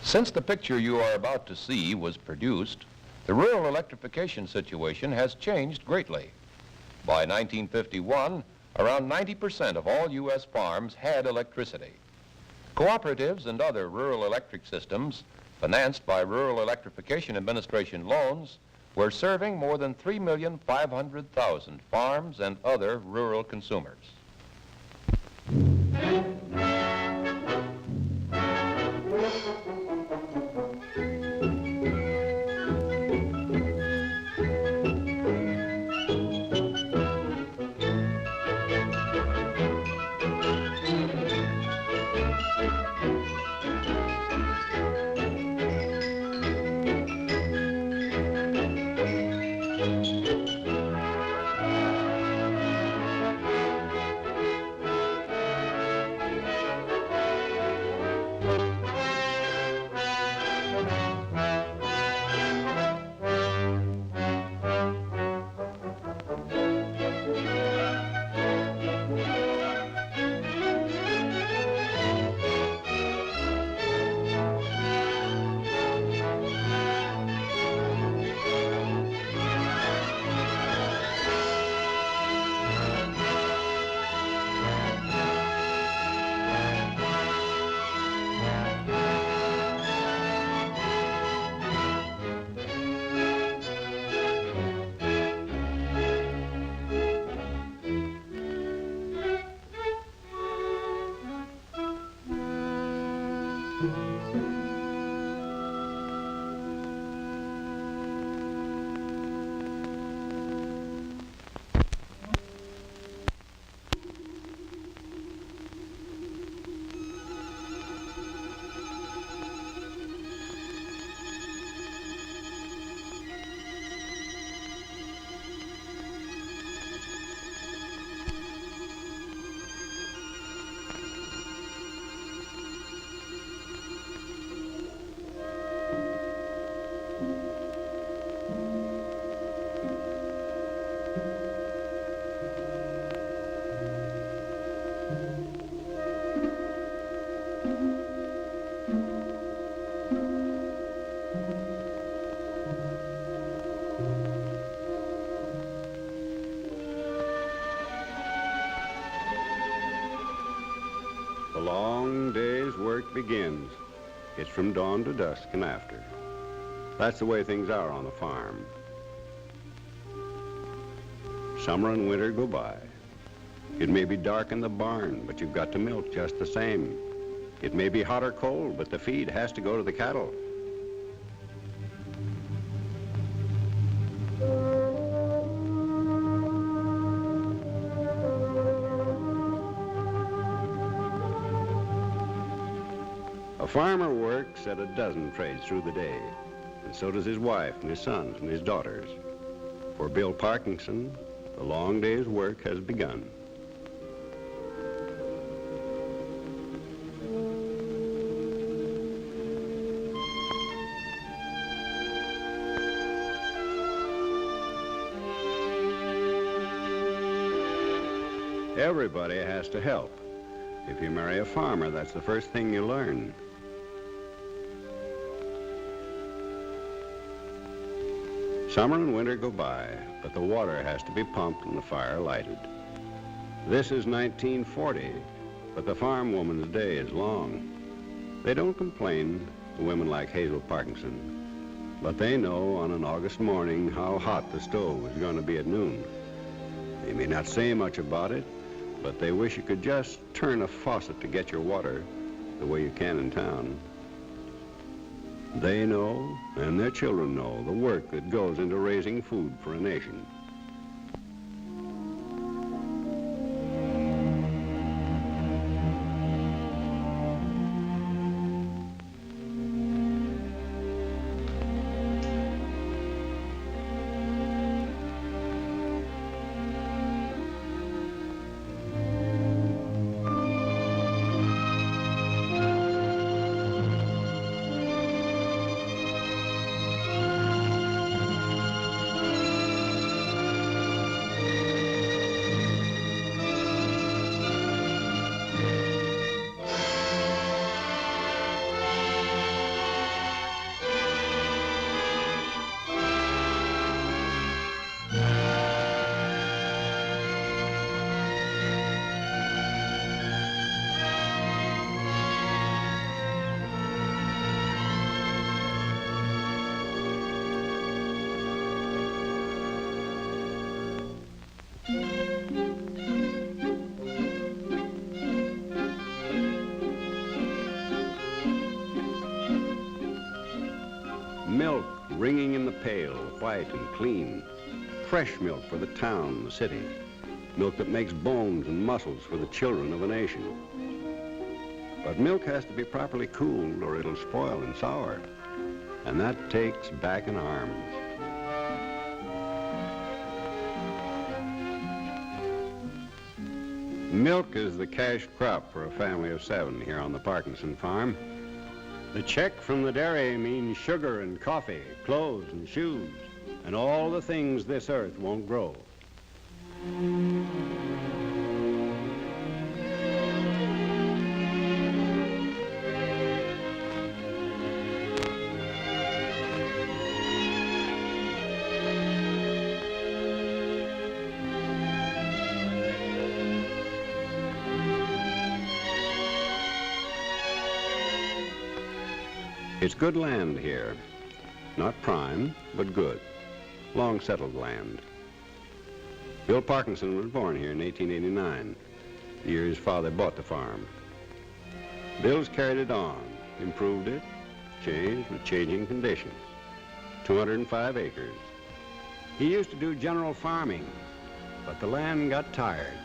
Since the picture you are about to see was produced, the rural electrification situation has changed greatly. By 1951, around 90% of all U.S. farms had electricity. Cooperatives and other rural electric systems, financed by Rural Electrification Administration loans, were serving more than 3,500,000 farms and other rural consumers. The long day's work begins. It's from dawn to dusk and after. That's the way things are on the farm. Summer and winter go by. It may be dark in the barn, but you've got to milk just the same. It may be hot or cold, but the feed has to go to the cattle. A farmer works at a dozen trades through the day, and so does his wife and his sons and his daughters. For Bill Parkinson, the long day's work has begun. Everybody has to help. If you marry a farmer, that's the first thing you learn. Summer and winter go by, but the water has to be pumped and the fire lighted. This is 1940, but the farm woman's day is long. They don't complain, the women like Hazel Parkinson, but they know on an August morning how hot the stove is going to be at noon. They may not say much about it, but they wish you could just turn a faucet to get your water the way you can in town. They know, and their children know, the work that goes into raising food for a nation. Milk ringing in the pail, white and clean. Fresh milk for the town and the city. Milk that makes bones and muscles for the children of a nation. But milk has to be properly cooled or it'll spoil and sour. And that takes back and arms. Milk is the cash crop for a family of 7 here on the Parkinson farm. The check from the dairy means sugar and coffee, clothes and shoes, and all the things this earth won't grow. It's good land here. Not prime, but good. Long settled land. Bill Parkinson was born here in 1889, the year his father bought the farm. Bill's carried it on, improved it, changed with changing conditions. 205 acres. He used to do general farming, but the land got tired.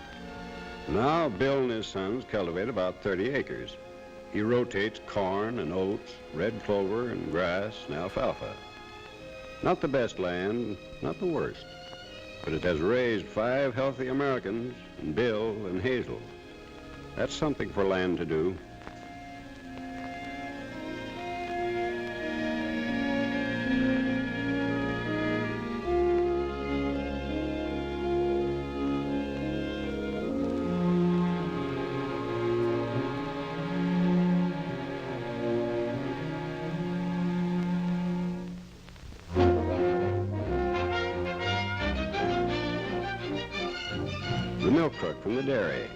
Now Bill and his sons cultivate about 30 acres. He rotates corn and oats, red clover and grass and alfalfa. Not the best land, not the worst, but it has raised 5 healthy Americans, and Bill and Hazel. That's something for land to do. The milk truck from the dairy.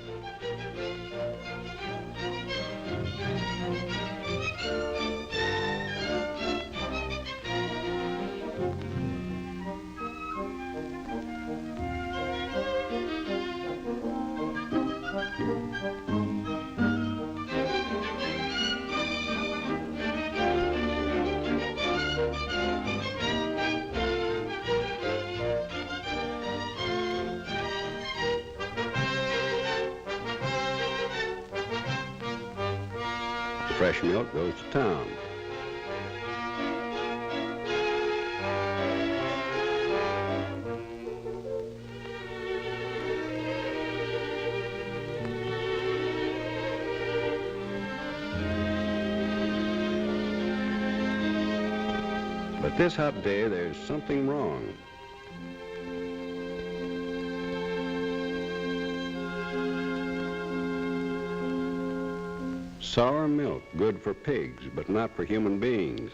Fresh milk goes to town. But this hot day, there's something wrong. Sour milk, good for pigs, but not for human beings.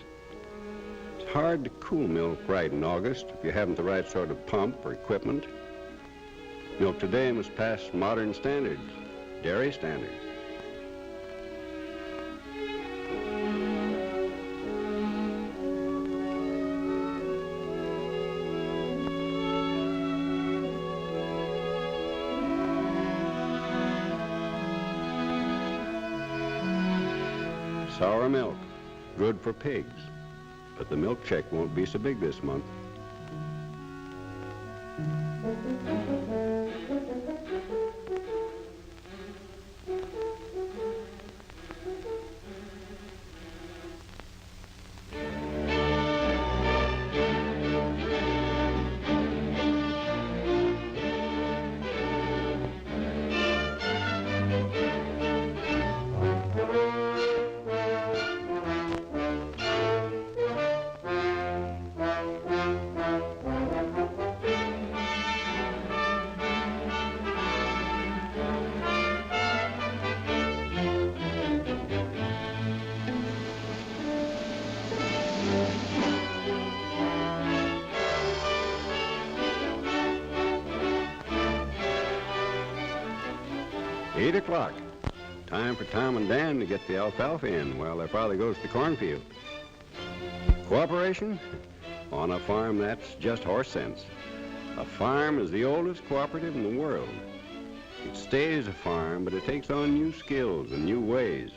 It's hard to cool milk right in August if you haven't the right sort of pump or equipment. Milk today must pass modern standards, dairy standards. Sour milk, good for pigs, but the milk check won't be so big this month. Eight o'clock. Time for Tom and Dan to get the alfalfa in while their father goes to the cornfield. Cooperation? On a farm, that's just horse sense. A farm is the oldest cooperative in the world. It stays a farm, but it takes on new skills and new ways.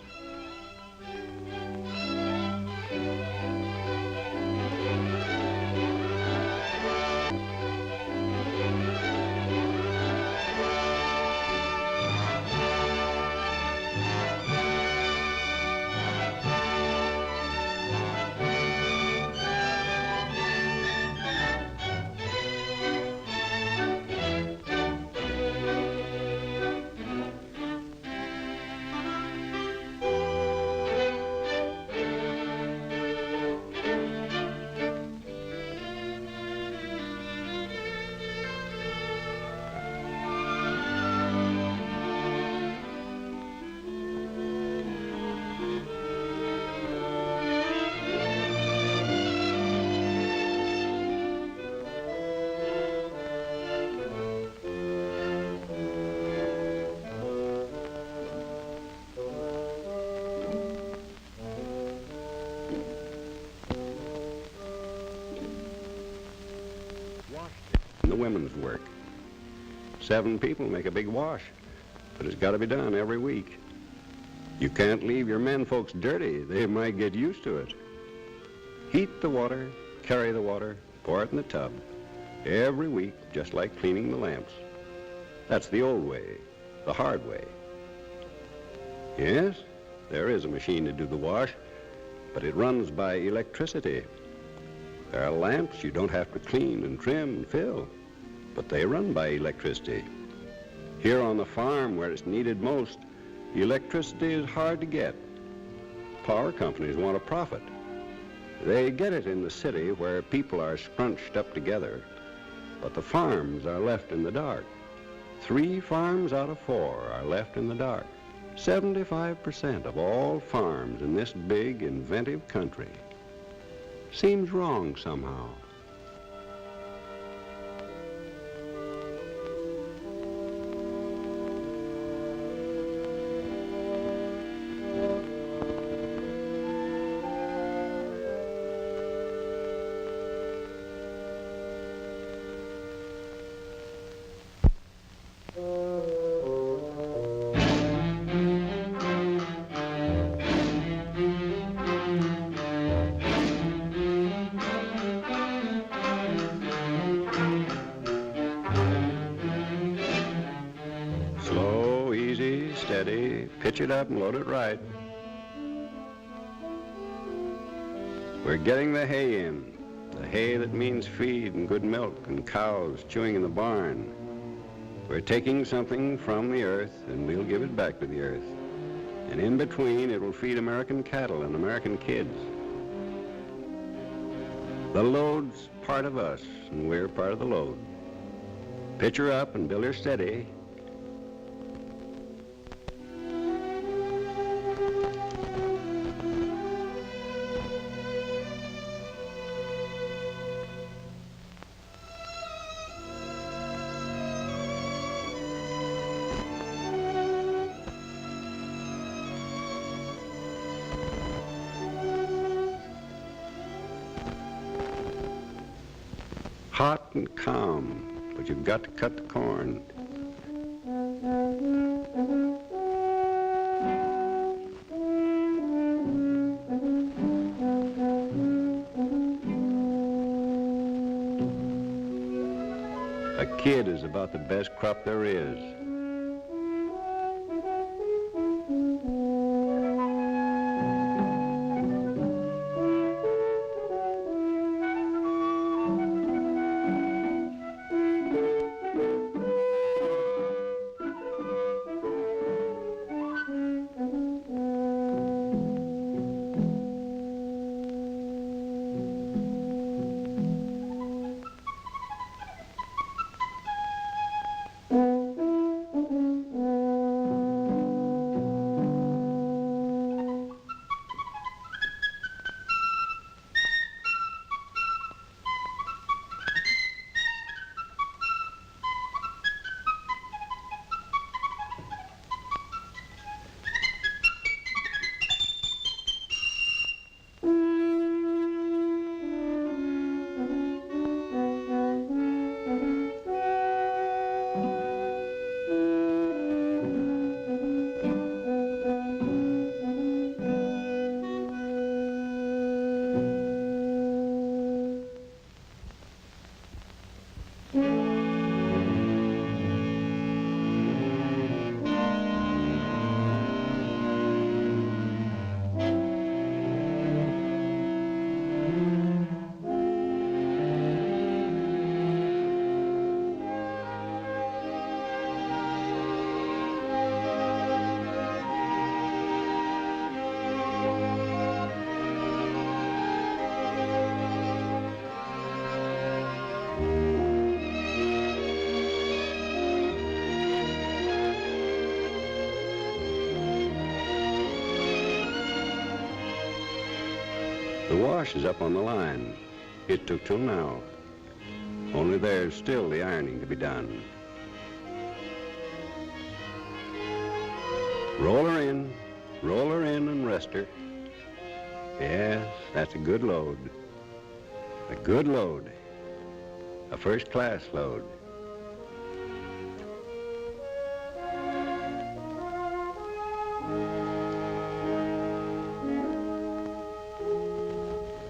The women's work. 7 people make a big wash, but it's got to be done every week. You can't leave your men folks dirty. They might get used to it. Heat the water, carry the water, pour it in the tub. Every week, just like cleaning the lamps. That's the old way, the hard way. Yes, there is a machine to do the wash, but it runs by electricity. There are lamps you don't have to clean and trim and fill, but they run by electricity. Here on the farm, where it's needed most, electricity is hard to get. Power companies want a profit. They get it in the city where people are scrunched up together, but the farms are left in the dark. 3 farms out of 4 are left in the dark. 75% of all farms in this big, inventive country. Seems wrong somehow. Slow, easy, steady, pitch it up and load it right. We're getting the hay in. The hay that means feed and good milk and cows chewing in the barn. We're taking something from the earth and we'll give it back to the earth. And in between, it will feed American cattle and American kids. The load's part of us, and we're part of the load. Pitch her up and build her steady. Hot and calm, but you've got to cut the corn. A kid is about the best crop there is. wash is up on the line. It took till now. Only there's still the ironing to be done. Roll her in and rest her. Yes, that's a good load. A good load. A first-class load.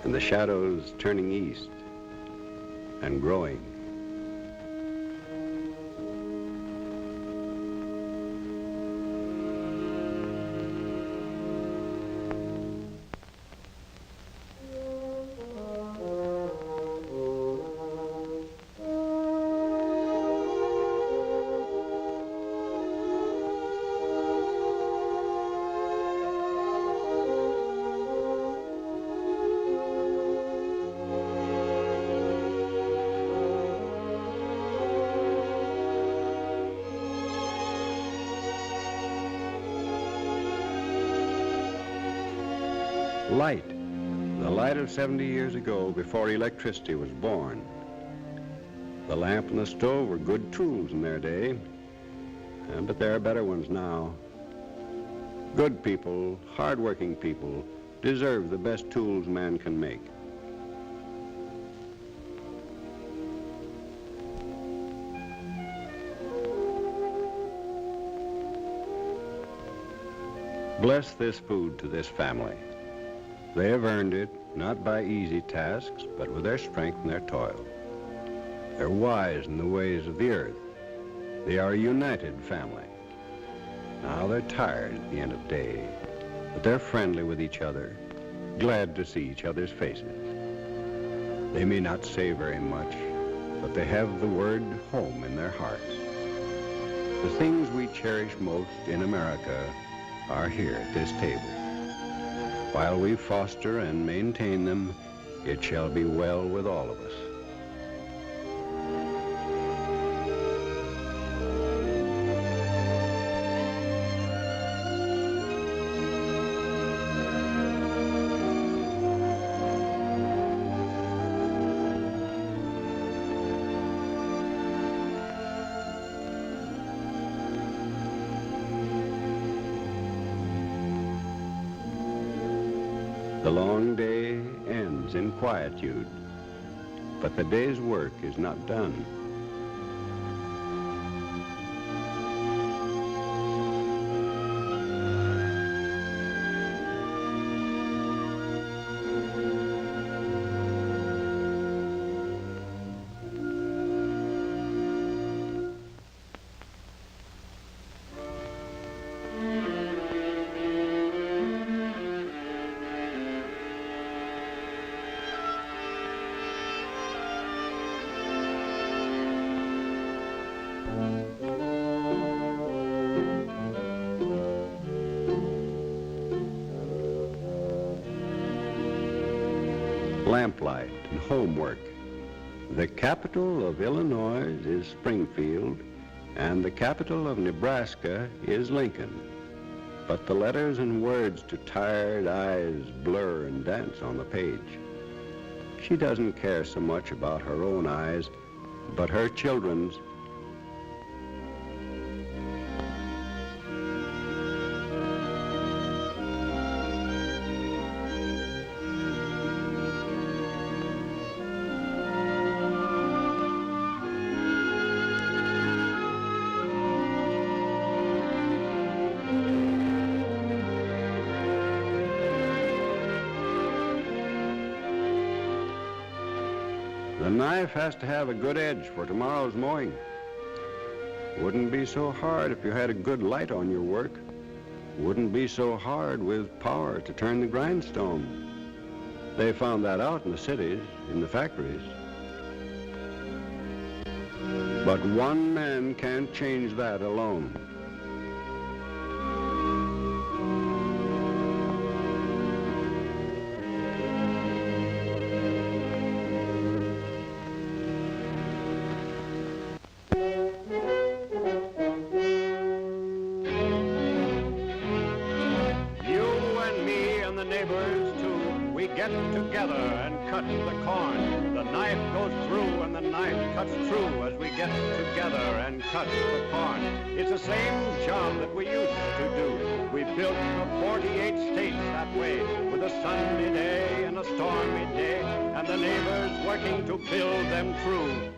And the shadows turning east and growing. Light. The light of 70 years ago, before electricity was born. The lamp and the stove were good tools in their day, but there are better ones now. Good people, hard-working people, deserve the best tools man can make. Bless this food to this family. They have earned it, not by easy tasks, but with their strength and their toil. They're wise in the ways of the earth. They are a united family. Now they're tired at the end of day, but they're friendly with each other, glad to see each other's faces. They may not say very much, but they have the word home in their hearts. The things we cherish most in America are here at this table. While we foster and maintain them, it shall be well with all of us. The long day ends in quietude, but the day's work is not done. Lamplight and homework. The capital of Illinois is Springfield, and the capital of Nebraska is Lincoln. But the letters and words to tired eyes blur and dance on the page. She doesn't care so much about her own eyes, but her children's. The knife has to have a good edge for tomorrow's mowing. Wouldn't be so hard if you had a good light on your work. Wouldn't be so hard with power to turn the grindstone. They found that out in the cities, in the factories. But one man can't change that alone. Get together together and cut the corn. The knife goes through and the knife cuts through as we get together and cut the corn. It's the same job that we used to do. We built the 48 states that way, with a sunny day and a stormy day, and the neighbors working to build them through.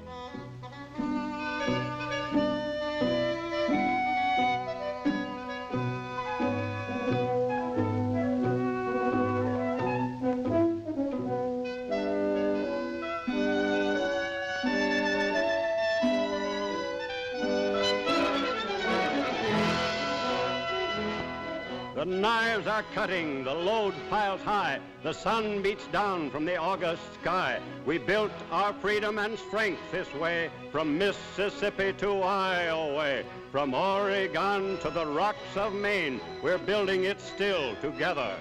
The knives are cutting, the load piles high, the sun beats down from the August sky. We built our freedom and strength this way, from Mississippi to Iowa, from Oregon to the rocks of Maine. We're building it still together.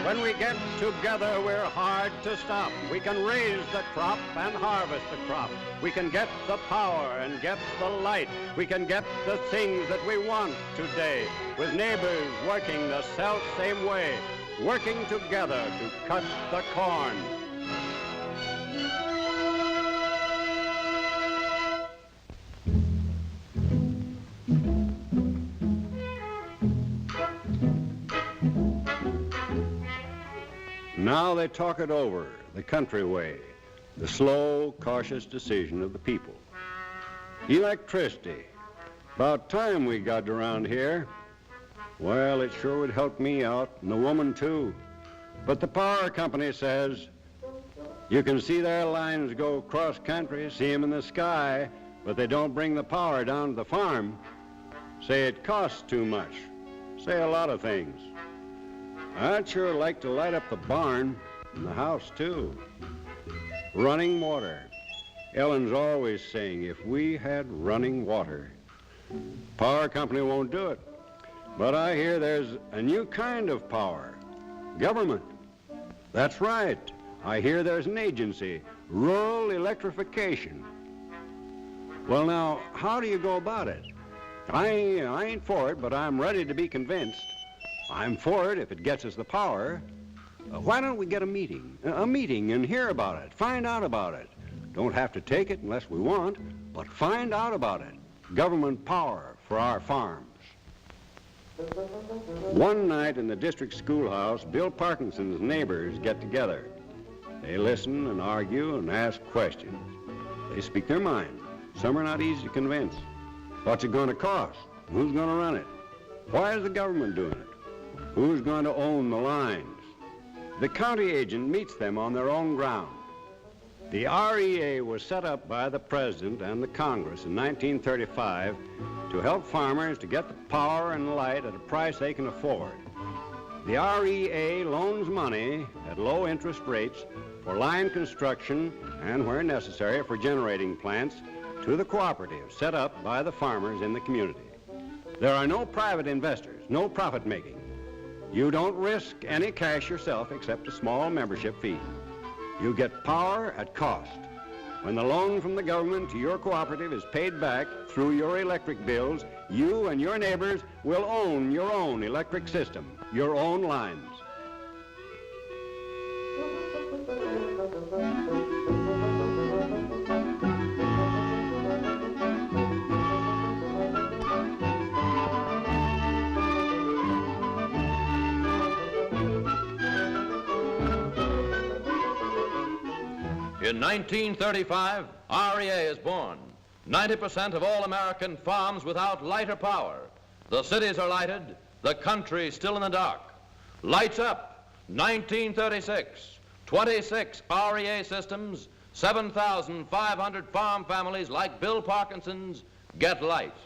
When we get together, we're hard to stop. We can raise the crop and harvest the crop. We can get the power and get the light. We can get the things that we want today, with neighbors working the self-same way, working together to cut the corn. Now they talk it over, the country way, the slow, cautious decision of the people. Electricity. About time we got around here. Well, it sure would help me out, and the woman too. But the power company says, you can see their lines go cross country, see them in the sky, but they don't bring the power down to the farm. Say it costs too much. Say a lot of things. I'd sure like to light up the barn and the house, too. Running water. Ellen's always saying, if we had running water. Power company won't do it. But I hear there's a new kind of power. Government. That's right. I hear there's an agency, Rural Electrification. Well, now, how do you go about it? I ain't for it, but I'm ready to be convinced. I'm for it if it gets us the power. Why don't we get a meeting and hear about it, find out about it. Don't have to take it unless we want, but find out about it. Government power for our farms. One night in the district schoolhouse, Bill Parkinson's neighbors get together. They listen and argue and ask questions. They speak their mind. Some are not easy to convince. What's it going to cost? Who's going to run it? Why is the government doing it? Who's going to own the lines? The county agent meets them on their own ground. The REA was set up by the President and the Congress in 1935 to help farmers to get the power and light at a price they can afford. The REA loans money at low interest rates for line construction and, where necessary, for generating plants to the cooperative set up by the farmers in the community. There are no private investors, no profit making. You don't risk any cash yourself except a small membership fee. You get power at cost. When the loan from the government to your cooperative is paid back through your electric bills, you and your neighbors will own your own electric system, your own lines. In 1935, REA is born. 90% of all American farms without light or power. The cities are lighted, the country still in the dark. Lights up, 1936. 26 REA systems, 7,500 farm families like Bill Parkinson's get light.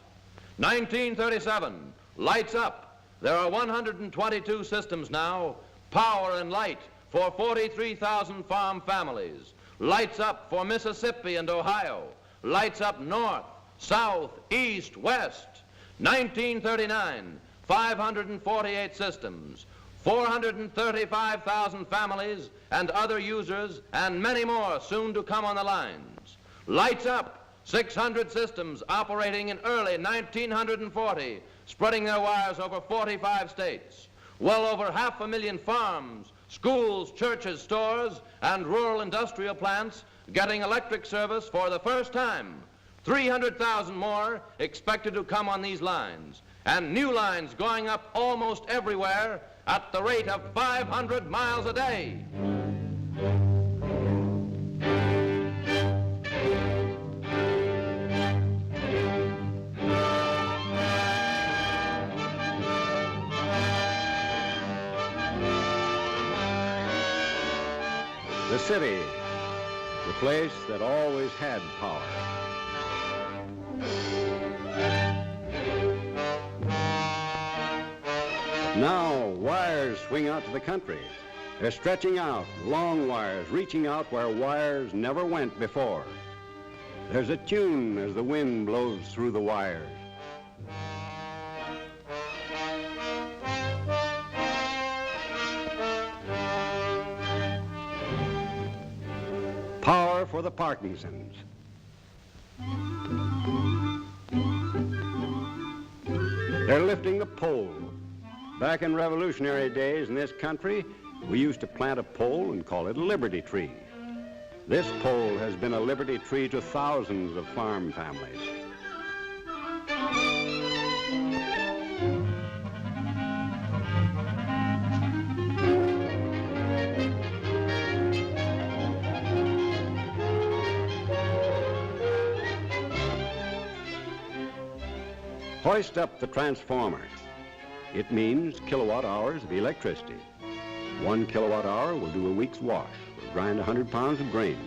1937, lights up. There are 122 systems now, power and light for 43,000 farm families. Lights up for Mississippi and Ohio. Lights up north, south, east, west. 1939, 548 systems, 435,000 families and other users, and many more soon to come on the lines. Lights Up, 600 systems operating in early 1940, spreading their wires over 45 states. Well over 500,000 farms, schools, churches, stores, and rural industrial plants getting electric service for the first time. 300,000 more expected to come on these lines, and new lines going up almost everywhere at the rate of 500 miles a day. The city, the place that always had power. Now, wires swing out to the country. They're stretching out, long wires, reaching out where wires never went before. There's a tune as the wind blows through the wires. Power for the Parkinsons. They're lifting the pole. Back in revolutionary days in this country, we used to plant a pole and call it a Liberty Tree. This pole has been a Liberty Tree to thousands of farm families. Hoist up the transformer. It means kilowatt hours of electricity. 1 kilowatt hour will do a week's wash, will grind 100 pounds of grain.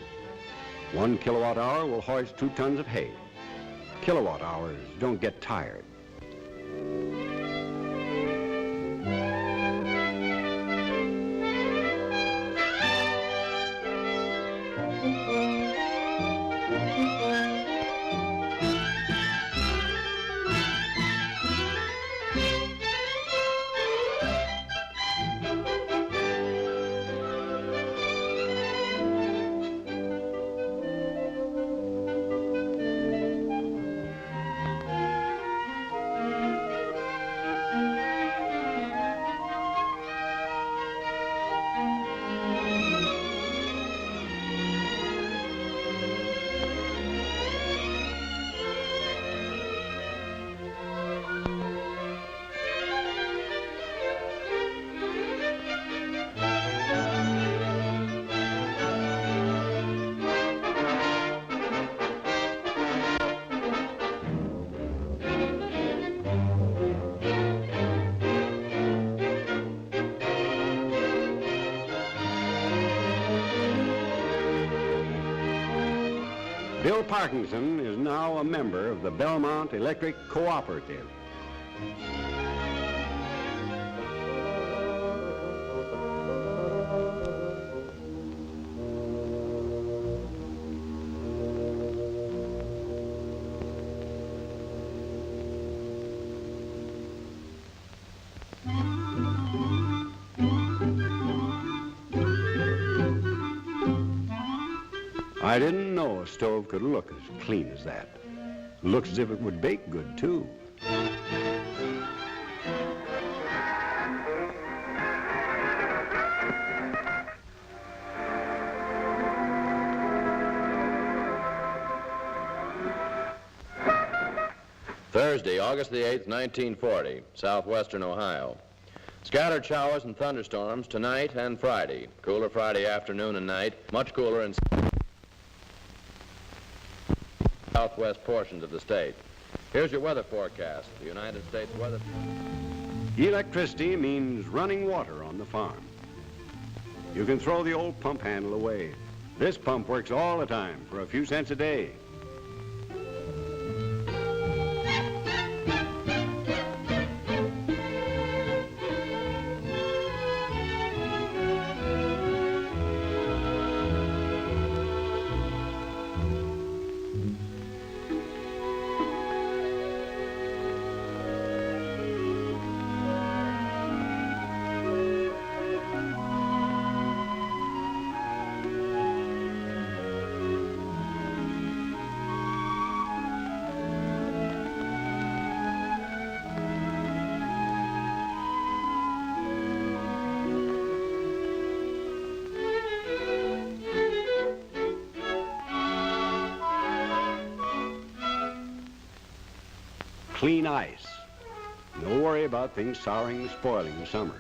1 kilowatt hour will hoist 2 tons of hay. Kilowatt hours don't get tired. Bill Parkinson is now a member of the Belmont Electric Cooperative. I didn't know a stove could look as clean as that. Looks as if it would bake good, too. Thursday, August the 8th, 1940, southwestern Ohio. Scattered showers and thunderstorms tonight and Friday. Cooler Friday afternoon and night, much cooler in southwest portions of the state. Here's your weather forecast. The United States weather. Electricity means running water on the farm. You can throw the old pump handle away. This pump works all the time for a few cents a day. clean ice. No worry about things souring and spoiling in summer.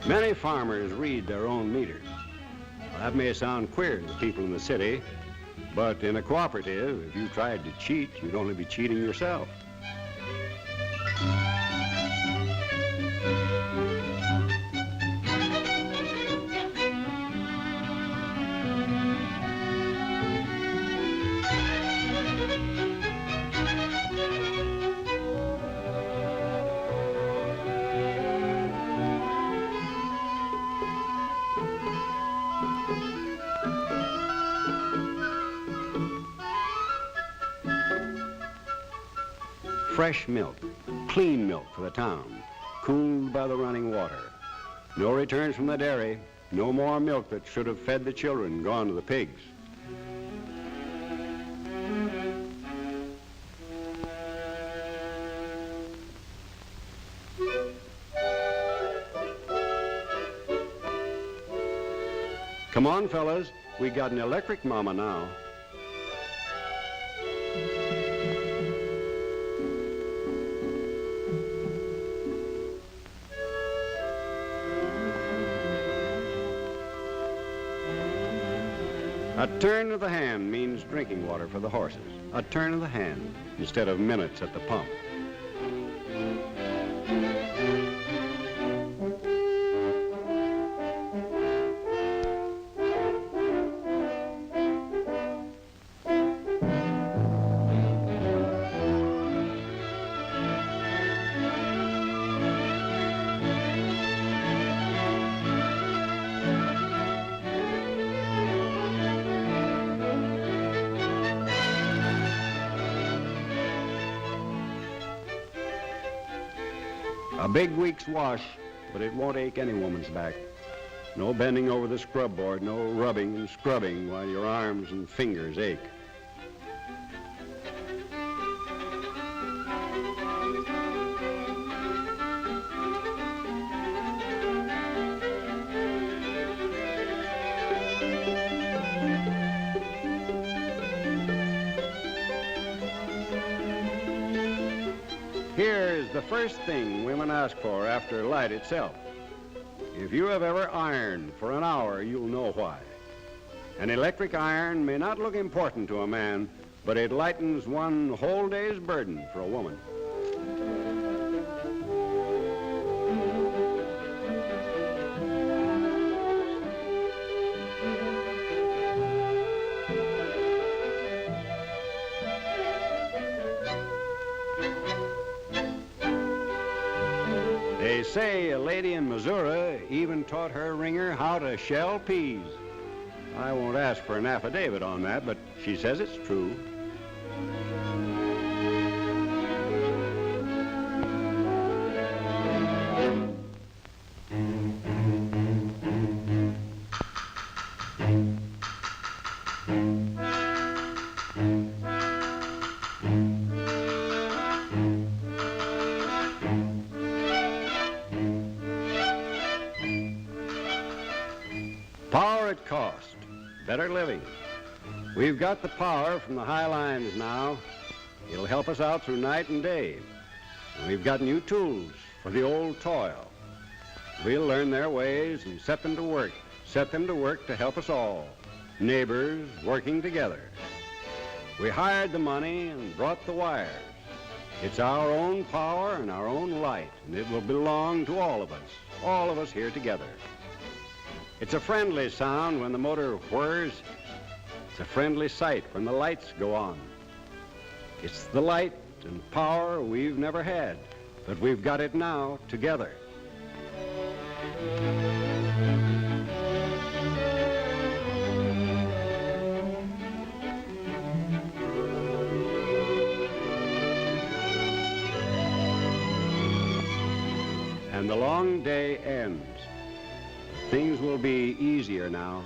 Many farmers read their own meters. Well, that may sound queer to the people in the city, but in a cooperative, if you tried to cheat, you'd only be cheating yourself. Fresh milk, clean milk for the town, cooled by the running water. No returns from the dairy, no more milk that should have fed the children, gone to the pigs. Come on, fellas, we got an electric mama now. A turn of the hand means drinking water for the horses. A turn of the hand instead of minutes at the pump. A big week's wash, but it won't ache any woman's back. No bending over the scrub board, no rubbing and scrubbing while your arms and fingers ache. Here's the first thing women ask for after light itself. If you have ever ironed for an hour, you'll know why. An electric iron may not look important to a man, but it lightens one whole day's burden for a woman. They say a lady in Missouri even taught her ringer how to shell peas. I won't ask for an affidavit on that, but she says it's true. Power at cost, better living. We've got the power from the high lines now. It'll help us out through night and day. And we've got new tools for the old toil. We'll learn their ways and set them to work to help us all. neighbors working together. We hired the money and brought the wires. It's our own power and our own light, and it will belong to all of us here together. It's a friendly sound when the motor whirs. It's a friendly sight when the lights go on. It's the light and power we've never had, but we've got it now together. And the long day ends. Things will be easier now.